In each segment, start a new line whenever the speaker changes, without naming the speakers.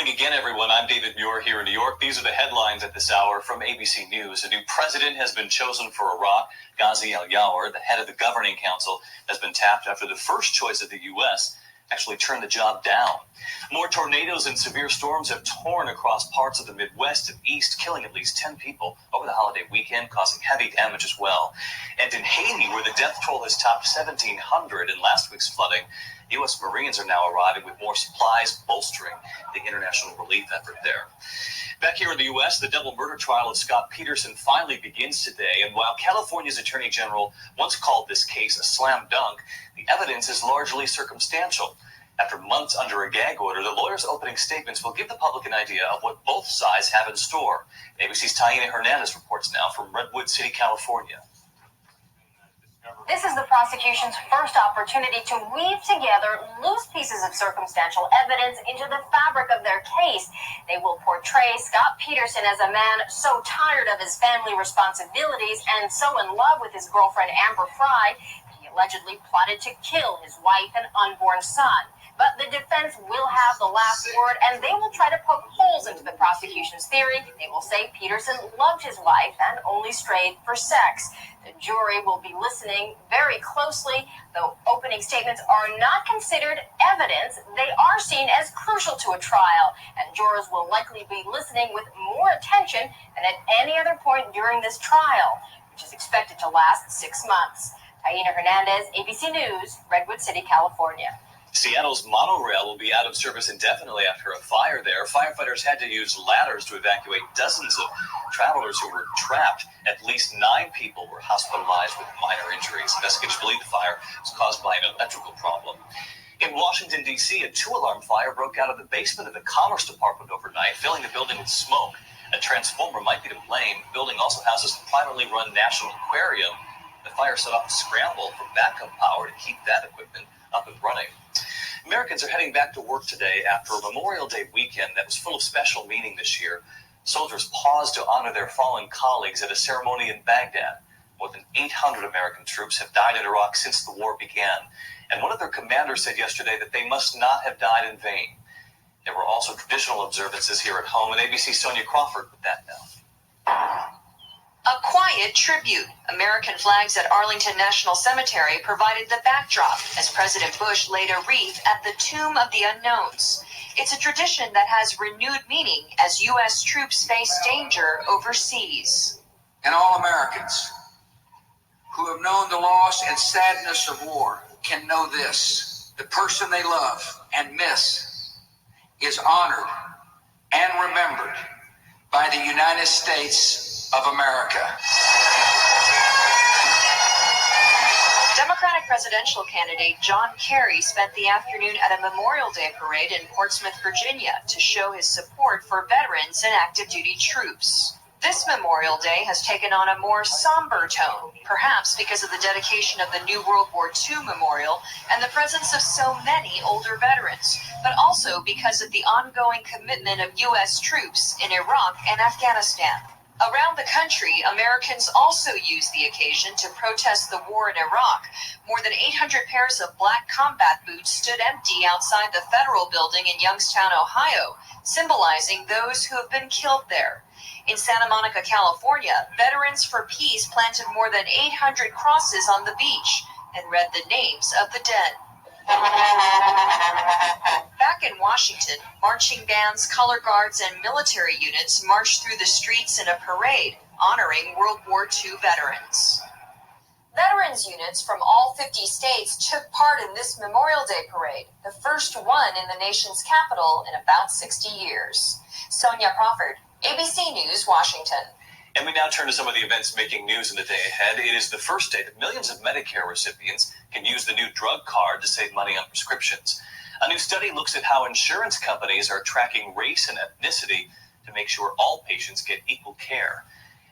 morning again, everyone. I'm David Muir here in New York. These are the headlines at this hour from ABC News. A new president has been chosen for Iraq. Ghazi al-Yawar, the head of the governing council, has been tapped after the first choice of the U.S. actually turned the job down. More tornadoes and severe storms have torn across parts of the Midwest and East, killing at least 10 people over the holiday weekend, causing heavy damage as well. And in Haiti, where the death toll has topped 1,700 in last week's flooding, U.S. Marines are now arriving with more supplies, bolstering the international relief effort there. Back here in the U.S., the double murder trial of Scott Peterson finally begins today. And while California's Attorney General once called this case a slam dunk, the evidence is largely circumstantial. After months under a gag order, the lawyers' opening statements will give the public an idea of what both sides have in store. ABC's Taina Hernandez reports now from Redwood City, California.
This is the prosecution's first opportunity to weave together loose pieces of circumstantial evidence into the fabric of their case. They will portray Scott Peterson as a man so tired of his family responsibilities and so in love with his girlfriend Amber Fry, he allegedly plotted to kill his wife and unborn son. But the defense will have the last word, and they will try to poke holes into the prosecution's theory. They will say Peterson loved his wife and only strayed for sex. The jury will be listening very closely. Though opening statements are not considered evidence, they are seen as crucial to a trial, and jurors will likely be listening with more attention than at any other point during this trial, which is expected to last 6 months. Taina Hernandez, ABC News, Redwood City, California.
Seattle's monorail will be out of service indefinitely after a fire there. Firefighters had to use ladders to evacuate dozens of travelers who were trapped. At least 9 people were hospitalized with minor injuries. Investigators believe the fire was caused by an electrical problem. In Washington, D.C., a 2-alarm fire broke out of the basement of the Commerce Department overnight, filling the building with smoke. A transformer might be to blame. The building also houses the privately run National Aquarium. The fire set off a scramble for backup power to keep that equipment up and running. Americans are heading back to work today after a Memorial Day weekend that was full of special meaning this year. Soldiers paused to honor their fallen colleagues at a ceremony in Baghdad. More than 800 American troops have died in Iraq since the war began. And one of their commanders said yesterday that they must not have died in vain. There were also traditional observances here at home, and ABC's Sonia Crawford with that now.
A quiet tribute. American flags at Arlington National Cemetery provided the backdrop as President Bush laid a wreath at the Tomb of the Unknowns. It's a tradition that has renewed meaning as U.S. troops face danger overseas.
And all Americans who have known the loss and sadness of war can know this: the person they love and miss is honored and remembered by the United States of America.
Democratic presidential candidate John Kerry spent the afternoon at a Memorial Day parade in Portsmouth, Virginia, to show his support for veterans and active duty troops. This Memorial Day has taken on a more somber tone, perhaps because of the dedication of the new World War II memorial and the presence of so many older veterans, but also because of the ongoing commitment of U.S. troops in Iraq and Afghanistan. Around the country, Americans also used the occasion to protest the war in Iraq. More than 800 pairs of black combat boots stood empty outside the federal building in Youngstown, Ohio, symbolizing those who have been killed there. In Santa Monica, California, Veterans for Peace planted more than 800 crosses on the beach and read the names of the dead. Back in Washington, marching bands, color guards, and military units marched through the streets in a parade honoring World War II veterans. Veterans units from all 50 states took part in this Memorial Day parade, the first one in the nation's capital in about 60 years. Sonia Crawford, ABC News, Washington.
And we now turn to some of the events making news in the day ahead. It is the first day that millions of Medicare recipients can use the new drug card to save money on prescriptions. A new study looks at how insurance companies are tracking race and ethnicity to make sure all patients get equal care.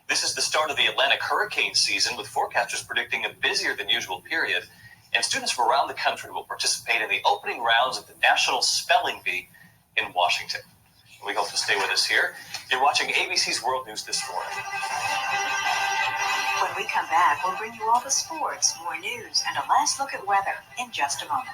This is the start of the Atlantic hurricane season, with forecasters predicting a busier than usual period. And students from around the country will participate in the opening rounds of the National Spelling Bee in Washington. We hope you'll stay with us here. You're watching ABC's World News this morning.
When we come back, we'll bring you all the sports, more news, and a last look at weather in just a moment.